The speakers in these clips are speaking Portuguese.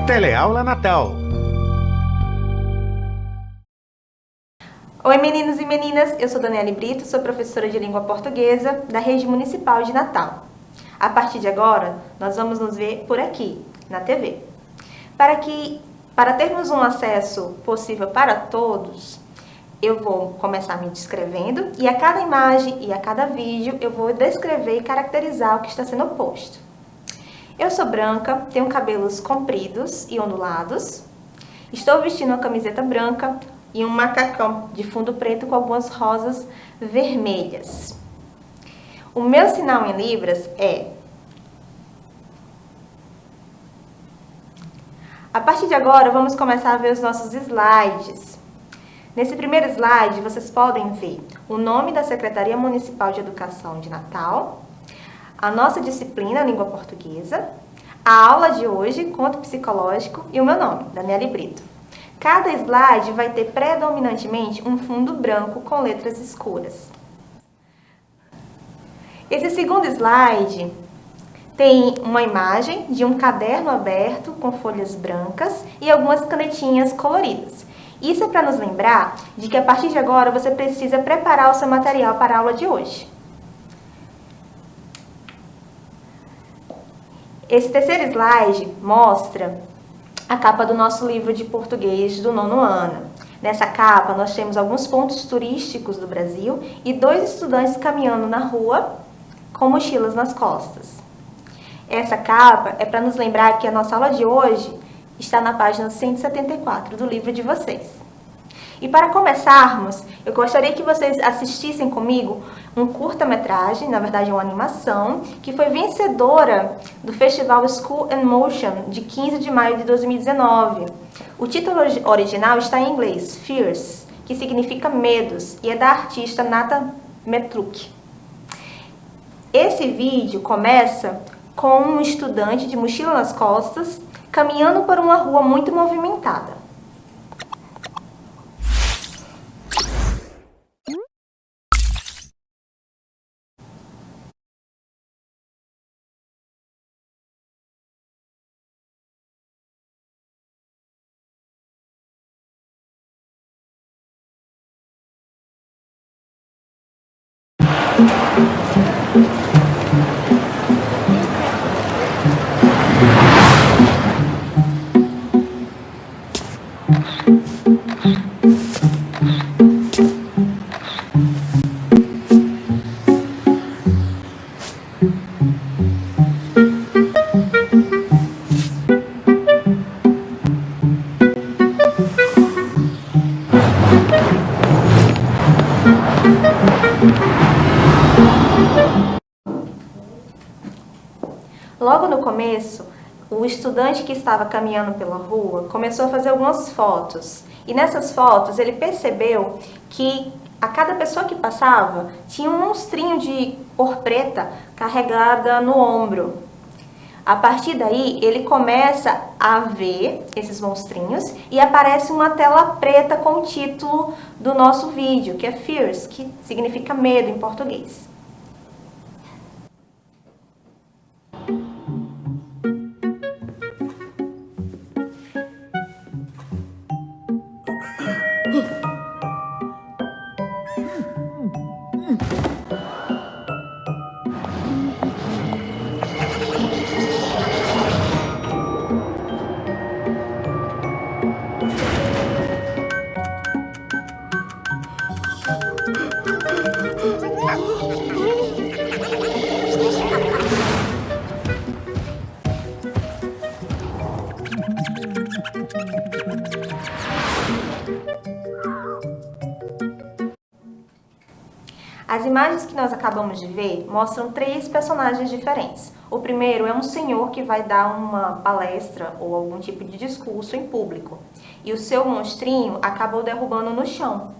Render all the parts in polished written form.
Teleaula Natal. Oi meninos e meninas, eu sou Daniele Brito, sou professora de língua portuguesa da Rede Municipal de Natal. A partir de agora, nós vamos nos ver por aqui, na TV. Para termos um acesso possível para todos, eu vou começar me descrevendo e a cada imagem e a cada vídeo eu vou descrever e caracterizar o que está sendo posto. Eu sou branca, tenho cabelos compridos e ondulados, estou vestindo uma camiseta branca e um macacão de fundo preto com algumas rosas vermelhas. O meu sinal em libras é... A partir de agora, vamos começar a ver os nossos slides. Nesse primeiro slide, vocês podem ver o nome da Secretaria Municipal de Educação de Natal, a nossa disciplina Língua Portuguesa, a aula de hoje, Conto Psicológico, e o meu nome, Daniele Brito. Cada slide vai ter predominantemente um fundo branco com letras escuras. Esse segundo slide tem uma imagem de um caderno aberto com folhas brancas e algumas canetinhas coloridas. Isso é para nos lembrar de que a partir de agora você precisa preparar o seu material para a aula de hoje. Esse terceiro slide mostra a capa do nosso livro de português do 9º ano. Nessa capa nós temos alguns pontos turísticos do Brasil e 2 estudantes caminhando na rua com mochilas nas costas. Essa capa é para nos lembrar que a nossa aula de hoje está na página 174 do livro de vocês. E para começarmos, eu gostaria que vocês assistissem comigo um curta-metragem, na verdade uma animação, que foi vencedora do Festival School and Motion de 15 de maio de 2019. O título original está em inglês, Fears, que significa medos, e é da artista Nata Metruk. Esse vídeo começa com um estudante de mochila nas costas, caminhando por uma rua muito movimentada. Logo no começo, o estudante que estava caminhando pela rua começou a fazer algumas fotos. E nessas fotos ele percebeu que a cada pessoa que passava tinha um monstrinho de cor preta carregada no ombro. A partir daí, ele começa a ver esses monstrinhos e aparece uma tela preta com o título do nosso vídeo, que é Fears, que significa medo em português. As imagens que nós acabamos de ver mostram 3 personagens diferentes. O primeiro é um senhor que vai dar uma palestra ou algum tipo de discurso em público. E o seu monstrinho acabou derrubando no chão.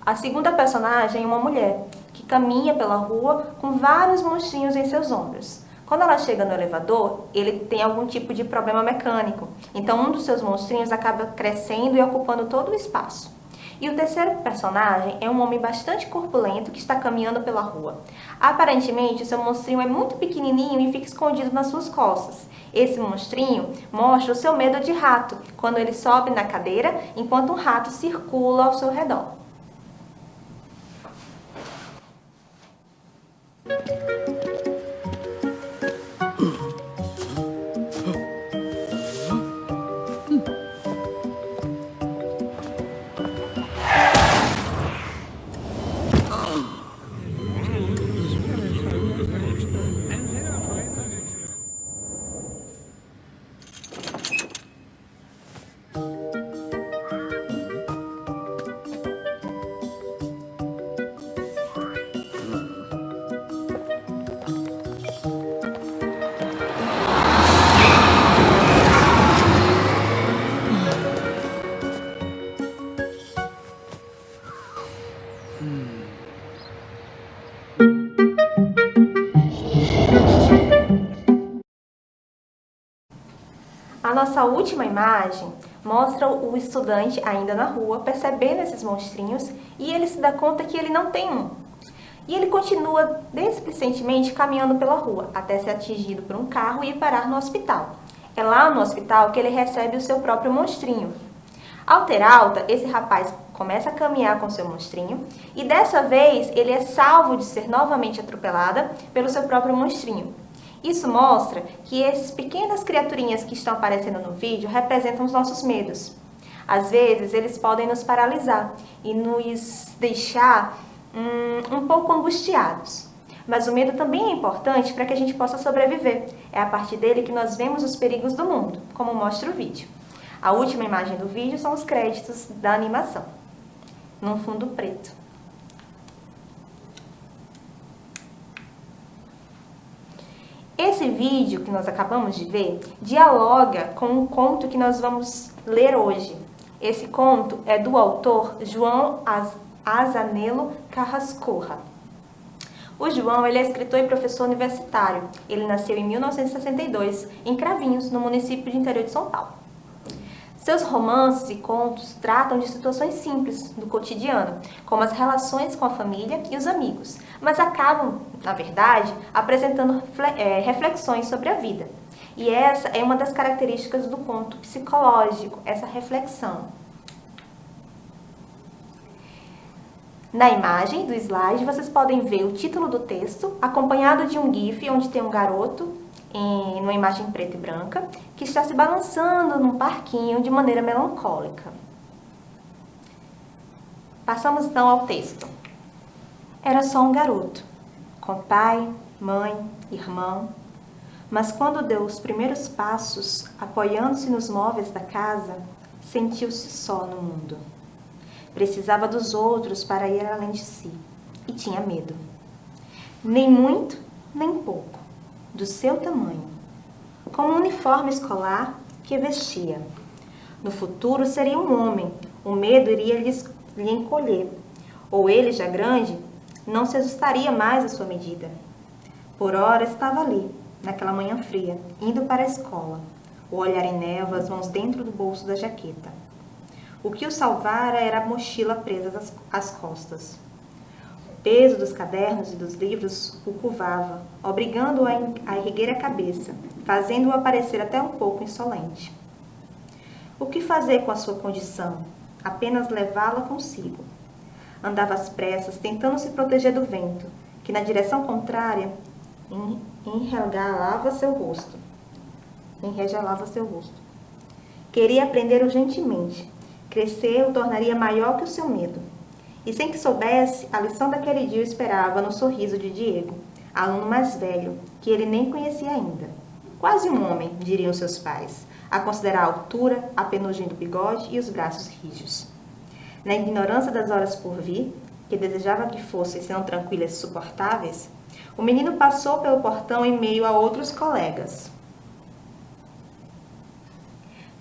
A segunda personagem é uma mulher que caminha pela rua com vários monstrinhos em seus ombros. Quando ela chega no elevador, ele tem algum tipo de problema mecânico. Então um dos seus monstrinhos acaba crescendo e ocupando todo o espaço. E o terceiro personagem é um homem bastante corpulento que está caminhando pela rua. Aparentemente, o seu monstrinho é muito pequenininho e fica escondido nas suas costas. Esse monstrinho mostra o seu medo de rato, quando ele sobe na cadeira enquanto um rato circula ao seu redor. A nossa última imagem mostra o estudante ainda na rua, percebendo esses monstrinhos, e ele se dá conta que ele não tem um. E ele continua desplicentemente caminhando pela rua, até ser atingido por um carro e ir parar no hospital. É lá no hospital que ele recebe o seu próprio monstrinho. Ao ter alta, esse rapaz começa a caminhar com seu monstrinho, e dessa vez ele é salvo de ser novamente atropelada pelo seu próprio monstrinho. Isso mostra que essas pequenas criaturinhas que estão aparecendo no vídeo representam os nossos medos. Às vezes, eles podem nos paralisar e nos deixar um pouco angustiados. Mas o medo também é importante para que a gente possa sobreviver. É a partir dele que nós vemos os perigos do mundo, como mostra o vídeo. A última imagem do vídeo são os créditos da animação, num fundo preto. Esse vídeo que nós acabamos de ver dialoga com um conto que nós vamos ler hoje. Esse conto é do autor João Azzanello Carrascosa. O João ele é escritor e professor universitário. Ele nasceu em 1962, em Cravinhos, no município de interior de São Paulo. Seus romances e contos tratam de situações simples do cotidiano, como as relações com a família e os amigos, mas acabam, na verdade, apresentando reflexões sobre a vida. E essa é uma das características do conto psicológico, essa reflexão. Na imagem do slide, vocês podem ver o título do texto, acompanhado de um GIF onde tem um garoto numa imagem preta e branca, que está se balançando num parquinho de maneira melancólica. Passamos então ao texto. Era só um garoto, com pai, mãe, irmão, mas quando deu os primeiros passos, apoiando-se nos móveis da casa, sentiu-se só no mundo. Precisava dos outros para ir além de si, e tinha medo. Nem muito, nem pouco. Do seu tamanho, com um uniforme escolar que vestia. No futuro seria um homem, o medo iria lhe encolher, ou ele, já grande, não se ajustaria mais à sua medida. Por ora estava ali, naquela manhã fria, indo para a escola, o olhar em névoa, as mãos dentro do bolso da jaqueta. O que o salvara era a mochila presa às costas. O peso dos cadernos e dos livros o curvava, obrigando-o a erguer a cabeça, fazendo-o aparecer até um pouco insolente. O que fazer com a sua condição? Apenas levá-la consigo. Andava às pressas, tentando se proteger do vento, que na direção contrária enregelava seu rosto. Queria aprender urgentemente. Crescer o tornaria maior que o seu medo. E sem que soubesse, a lição daquele dia o esperava no sorriso de Diego, aluno mais velho, que ele nem conhecia ainda. Quase um homem, diriam seus pais, a considerar a altura, a penugem do bigode e os braços rijos. Na ignorância das horas por vir, que desejava que fossem senão tranquilas e suportáveis, o menino passou pelo portão em meio a outros colegas,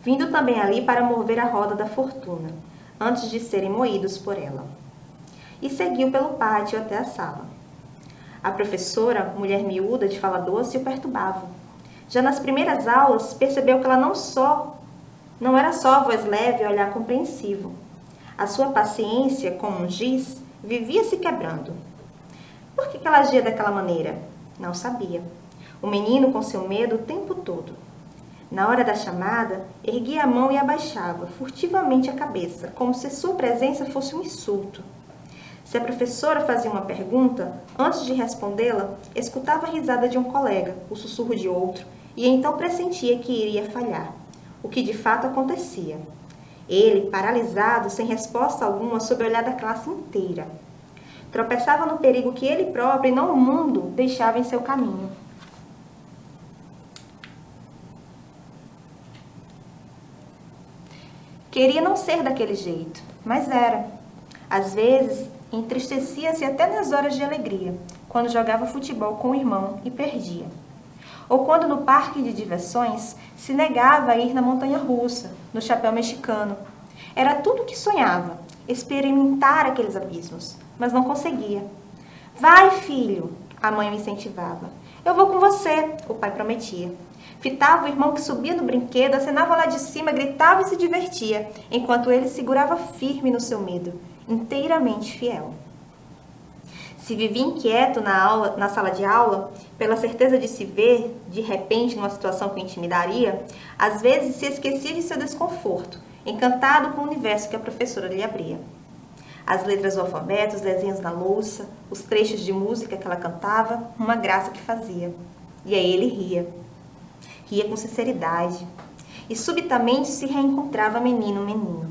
vindo também ali para mover a roda da fortuna, antes de serem moídos por ela. E seguiu pelo pátio até a sala. A professora, mulher miúda de fala doce, o perturbava. Já nas primeiras aulas, percebeu que ela não era só a voz leve e olhar compreensivo. A sua paciência, como um giz, vivia se quebrando. Por que ela agia daquela maneira? Não sabia. O menino com seu medo o tempo todo. Na hora da chamada, erguia a mão e abaixava, furtivamente a cabeça, como se sua presença fosse um insulto. Se a professora fazia uma pergunta, antes de respondê-la, escutava a risada de um colega, o sussurro de outro, e então pressentia que iria falhar, o que de fato acontecia. Ele, paralisado, sem resposta alguma, sob o olhar da classe inteira. Tropeçava no perigo que ele próprio e não o mundo deixava em seu caminho. Queria não ser daquele jeito, mas era. Às vezes, entristecia-se até nas horas de alegria, quando jogava futebol com o irmão e perdia. Ou quando no parque de diversões se negava a ir na montanha-russa, no chapéu mexicano. Era tudo o que sonhava, experimentar aqueles abismos, mas não conseguia. Vai, filho, a mãe o incentivava. Eu vou com você, o pai prometia. Fitava o irmão que subia no brinquedo, acenava lá de cima, gritava e se divertia, enquanto ele segurava firme no seu medo, inteiramente fiel. Se vivia inquieto na sala de aula, pela certeza de se ver, de repente, numa situação que o intimidaria, às vezes se esquecia de seu desconforto, encantado com o universo que a professora lhe abria. As letras do alfabeto, os desenhos na louça, os trechos de música que ela cantava, uma graça que fazia. E aí ele ria. Ria com sinceridade. E subitamente se reencontrava menino.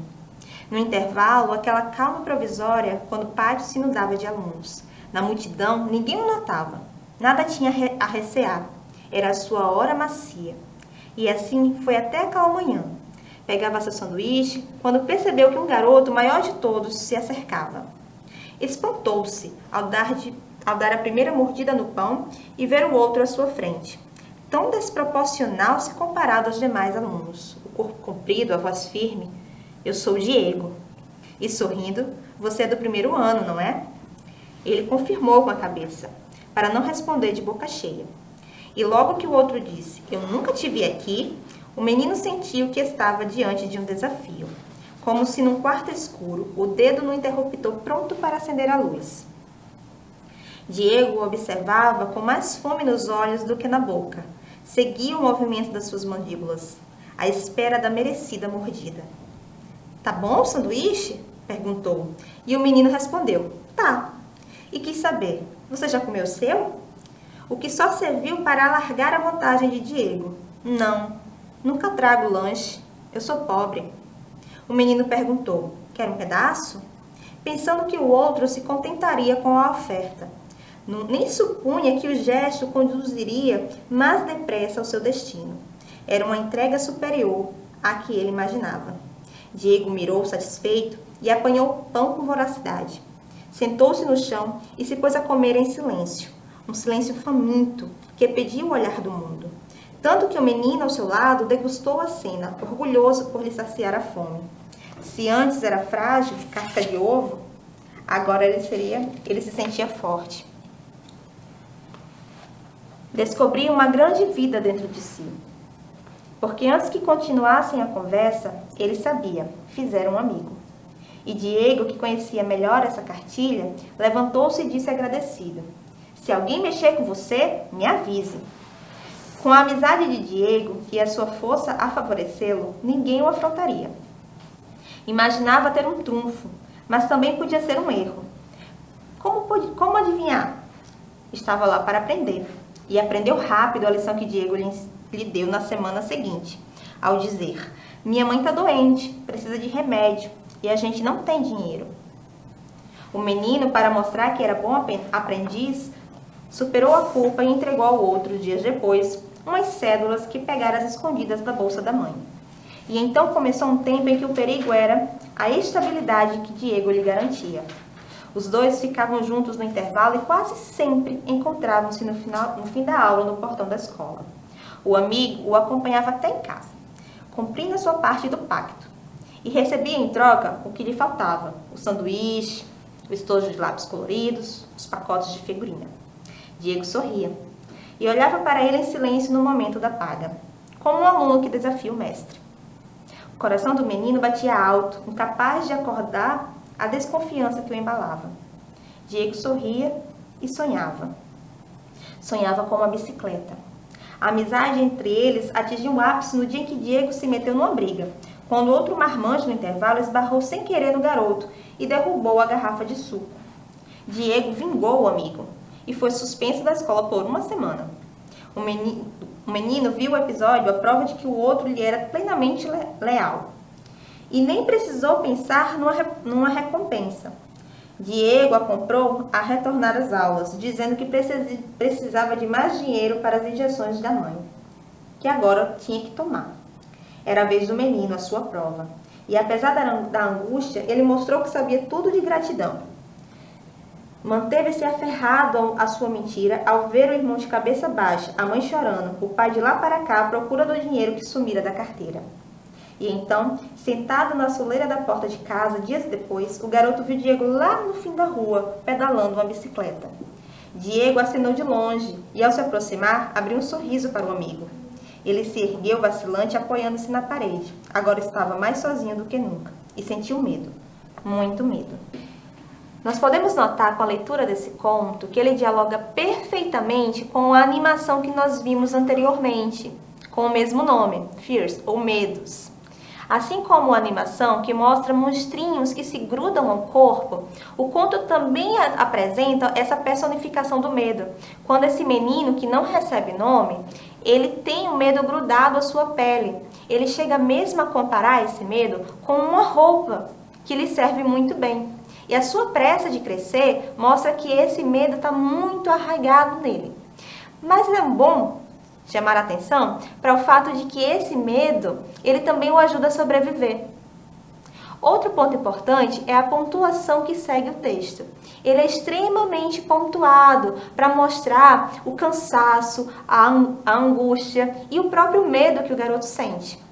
No intervalo, aquela calma provisória, quando o pátio se inundava de alunos. Na multidão, ninguém o notava. Nada tinha a recear. Era a sua hora macia. E assim foi até aquela manhã. Pegava seu sanduíche, quando percebeu que um garoto, maior de todos, se acercava. Espantou-se ao dar a primeira mordida no pão e ver o outro à sua frente. Tão desproporcional se comparado aos demais alunos. O corpo comprido, a voz firme. Eu sou o Diego. E sorrindo, você é do primeiro ano, não é? Ele confirmou com a cabeça, para não responder de boca cheia. E logo que o outro disse, eu nunca te vi aqui, o menino sentiu que estava diante de um desafio. Como se num quarto escuro, o dedo no interruptor pronto para acender a luz. Diego o observava com mais fome nos olhos do que na boca. Seguia o movimento das suas mandíbulas, à espera da merecida mordida. Tá bom o sanduíche? Perguntou. E o menino respondeu, tá. E quis saber, você já comeu o seu? O que só serviu para alargar a vantagem de Diego. Não, nunca trago lanche. Eu sou pobre. O menino perguntou, quer um pedaço? Pensando que o outro se contentaria com a oferta. Nem supunha que o gesto conduziria mais depressa ao seu destino. Era uma entrega superior à que ele imaginava. Diego mirou satisfeito e apanhou o pão com voracidade. Sentou-se no chão e se pôs a comer em silêncio. Um silêncio faminto que pedia o olhar do mundo. Tanto que o menino ao seu lado degustou a cena, orgulhoso por lhe saciar a fome. Se antes era frágil, casca de ovo, agora ele se sentia forte. Descobria uma grande vida dentro de si. Porque antes que continuassem a conversa, ele sabia, fizeram um amigo. E Diego, que conhecia melhor essa cartilha, levantou-se e disse agradecido, se alguém mexer com você, me avise. Com a amizade de Diego e a sua força a favorecê-lo, ninguém o afrontaria. Imaginava ter um trunfo, mas também podia ser um erro. Como adivinhar? Estava lá para aprender. E aprendeu rápido a lição que Diego lhe deu na semana seguinte, ao dizer, minha mãe está doente, precisa de remédio, e a gente não tem dinheiro. O menino, para mostrar que era bom aprendiz, superou a culpa e entregou ao outro, dias depois, umas cédulas que pegara às escondidas da bolsa da mãe. E então começou um tempo em que o perigo era a estabilidade que Diego lhe garantia. Os dois ficavam juntos no intervalo e quase sempre encontravam-se no fim da aula no portão da escola. O amigo o acompanhava até em casa, cumprindo a sua parte do pacto, e recebia em troca o que lhe faltava, o sanduíche, o estojo de lápis coloridos, os pacotes de figurinha. Diego sorria e olhava para ele em silêncio no momento da paga, como um aluno que desafia o mestre. O coração do menino batia alto, incapaz de acordar a desconfiança que o embalava. Diego sorria e sonhava. Sonhava com uma bicicleta. A amizade entre eles atingiu um ápice no dia em que Diego se meteu numa briga, quando outro marmanjo no intervalo esbarrou sem querer no garoto e derrubou a garrafa de suco. Diego vingou o amigo e foi suspenso da escola por uma semana. O menino viu o episódio à prova de que o outro lhe era plenamente leal. E nem precisou pensar numa recompensa. Diego a comprou a retornar às aulas, dizendo que precisava de mais dinheiro para as injeções da mãe, que agora tinha que tomar. Era a vez do menino, a sua prova. E apesar da angústia, ele mostrou que sabia tudo de gratidão. Manteve-se aferrado à sua mentira ao ver o irmão de cabeça baixa, a mãe chorando, o pai de lá para cá à procura do dinheiro que sumira da carteira. E então, sentado na soleira da porta de casa, dias depois, o garoto viu Diego lá no fim da rua, pedalando uma bicicleta. Diego acenou de longe e, ao se aproximar, abriu um sorriso para o amigo. Ele se ergueu vacilante, apoiando-se na parede. Agora estava mais sozinho do que nunca e sentiu medo, muito medo. Nós podemos notar com a leitura desse conto que ele dialoga perfeitamente com a animação que nós vimos anteriormente, com o mesmo nome, Fears, ou Medos. Assim como a animação que mostra monstrinhos que se grudam ao corpo, o conto também apresenta essa personificação do medo. Quando esse menino, que não recebe nome, ele tem o medo grudado à sua pele. Ele chega mesmo a comparar esse medo com uma roupa que lhe serve muito bem. E a sua pressa de crescer mostra que esse medo está muito arraigado nele. Mas é bom chamar a atenção para o fato de que esse medo, ele também o ajuda a sobreviver. Outro ponto importante é a pontuação que segue o texto. Ele é extremamente pontuado para mostrar o cansaço, a angústia e o próprio medo que o garoto sente.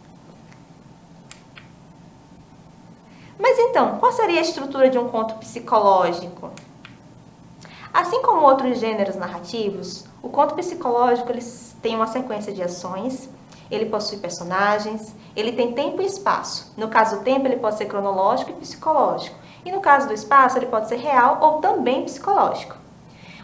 Mas então, qual seria a estrutura de um conto psicológico? Assim como outros gêneros narrativos, o conto psicológico ele tem uma sequência de ações, ele possui personagens, ele tem tempo e espaço. No caso do tempo, ele pode ser cronológico e psicológico. E no caso do espaço, ele pode ser real ou também psicológico.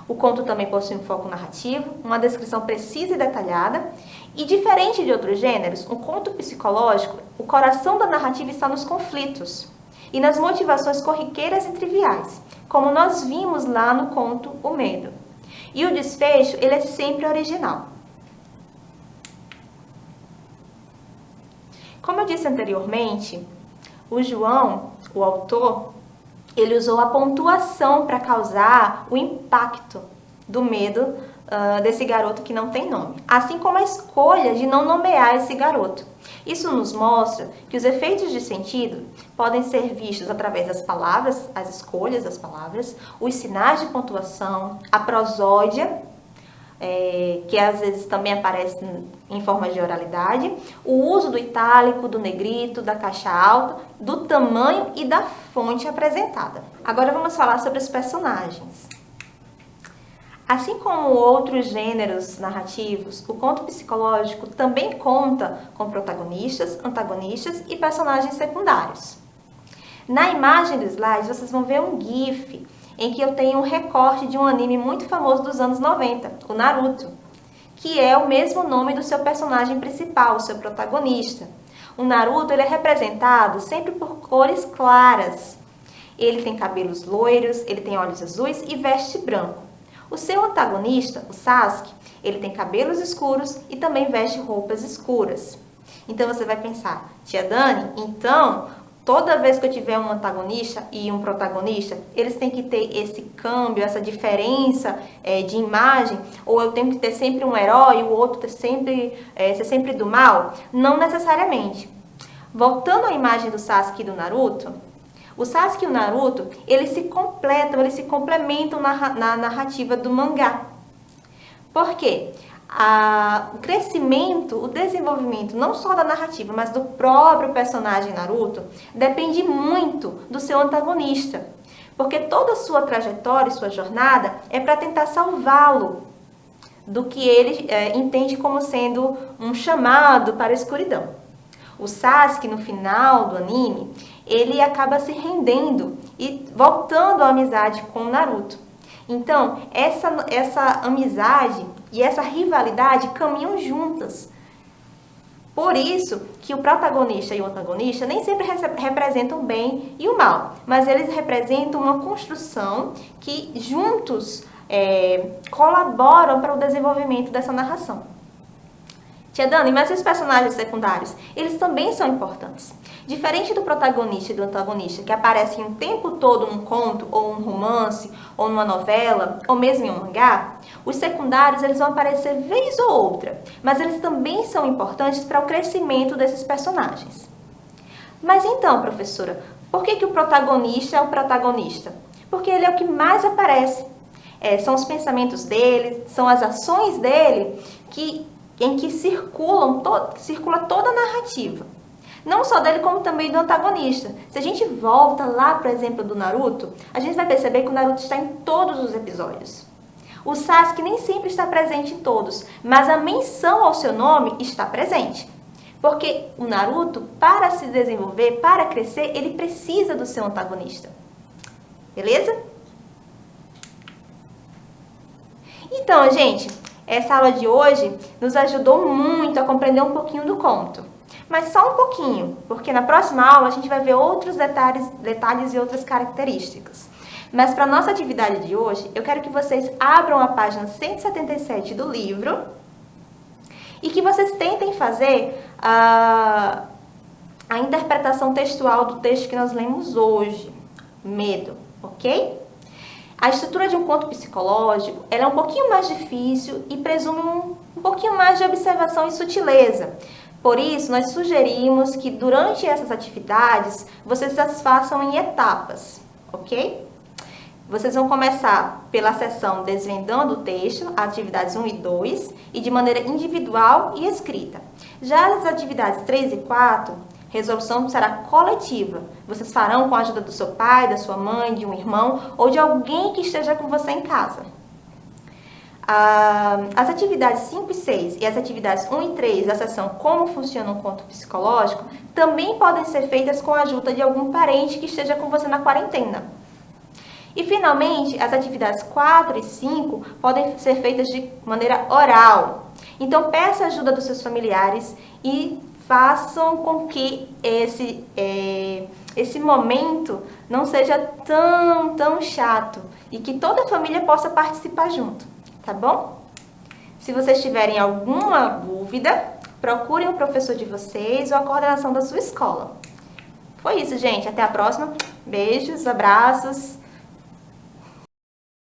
O conto também possui um foco narrativo, uma descrição precisa e detalhada. E diferente de outros gêneros, um conto psicológico, o coração da narrativa está nos conflitos e nas motivações corriqueiras e triviais, como nós vimos lá no conto O Medo. E o desfecho, ele é sempre original. Como eu disse anteriormente, o João, o autor, ele usou a pontuação para causar o impacto do medo desse garoto que não tem nome, assim como a escolha de não nomear esse garoto. Isso nos mostra que os efeitos de sentido podem ser vistos através das palavras, as escolhas das palavras, os sinais de pontuação, a prosódia, que às vezes também aparece em forma de oralidade, o uso do itálico, do negrito, da caixa alta, do tamanho e da fonte apresentada. Agora vamos falar sobre os personagens. Assim como outros gêneros narrativos, o conto psicológico também conta com protagonistas, antagonistas e personagens secundários. Na imagem do slide, vocês vão ver um GIF em que eu tenho um recorte de um anime muito famoso dos anos 90, o Naruto, que é o mesmo nome do seu personagem principal, o seu protagonista. O Naruto ele é representado sempre por cores claras. Ele tem cabelos loiros, ele tem olhos azuis e veste branco. O seu antagonista, o Sasuke, ele tem cabelos escuros e também veste roupas escuras. Então você vai pensar, tia Dani, então toda vez que eu tiver um antagonista e um protagonista, eles têm que ter esse câmbio, essa diferença de imagem, ou eu tenho que ter sempre um herói e o outro ser sempre do mal? Não necessariamente. Voltando à imagem do Sasuke e do Naruto, o Sasuke e o Naruto, eles se complementam na narrativa do mangá. Por quê? O crescimento, o desenvolvimento, não só da narrativa, mas do próprio personagem Naruto, depende muito do seu antagonista. Porque toda a sua trajetória e sua jornada é para tentar salvá-lo do que ele entende como sendo um chamado para a escuridão. O Sasuke, no final do anime, ele acaba se rendendo e voltando à amizade com o Naruto. Então, essa amizade e essa rivalidade caminham juntas. Por isso que o protagonista e o antagonista nem sempre representam o bem e o mal, mas eles representam uma construção que juntos colaboram para o desenvolvimento dessa narração. Tia Dani, mas os personagens secundários, eles também são importantes. Diferente do protagonista e do antagonista, que aparecem o tempo todo num conto, ou um romance, ou numa novela, ou mesmo em um mangá, os secundários eles vão aparecer vez ou outra, mas eles também são importantes para o crescimento desses personagens. Mas então, professora, por que o protagonista é o protagonista? Porque ele é o que mais aparece. São os pensamentos dele, são as ações dele em que circula toda a narrativa. Não só dele, como também do antagonista. Se a gente volta lá, por exemplo, do Naruto, a gente vai perceber que o Naruto está em todos os episódios. O Sasuke nem sempre está presente em todos, mas a menção ao seu nome está presente. Porque o Naruto, para se desenvolver, para crescer, ele precisa do seu antagonista. Beleza? Então, gente, essa aula de hoje nos ajudou muito a compreender um pouquinho do conto. Mas só um pouquinho, porque na próxima aula a gente vai ver outros detalhes e outras características. Mas para a nossa atividade de hoje, eu quero que vocês abram a página 177 do livro e que vocês tentem fazer a interpretação textual do texto que nós lemos hoje, Medo, ok? A estrutura de um conto psicológico ela é um pouquinho mais difícil e presume um pouquinho mais de observação e sutileza. Por isso, nós sugerimos que durante essas atividades, vocês as façam em etapas, ok? Vocês vão começar pela sessão Desvendando o Texto, atividades 1 e 2, e de maneira individual e escrita. Já as atividades 3 e 4, resolução será coletiva. Vocês farão com a ajuda do seu pai, da sua mãe, de um irmão ou de alguém que esteja com você em casa. As atividades 5 e 6 e as atividades 1 e 3 da sessão Como Funciona um Conto Psicológico também podem ser feitas com a ajuda de algum parente que esteja com você na quarentena. E, finalmente, as atividades 4 e 5 podem ser feitas de maneira oral. Então, peça a ajuda dos seus familiares e façam com que esse momento não seja tão chato e que toda a família possa participar junto, tá bom? Se vocês tiverem alguma dúvida, procurem o professor de vocês ou a coordenação da sua escola. Foi isso, gente. Até a próxima. Beijos, abraços.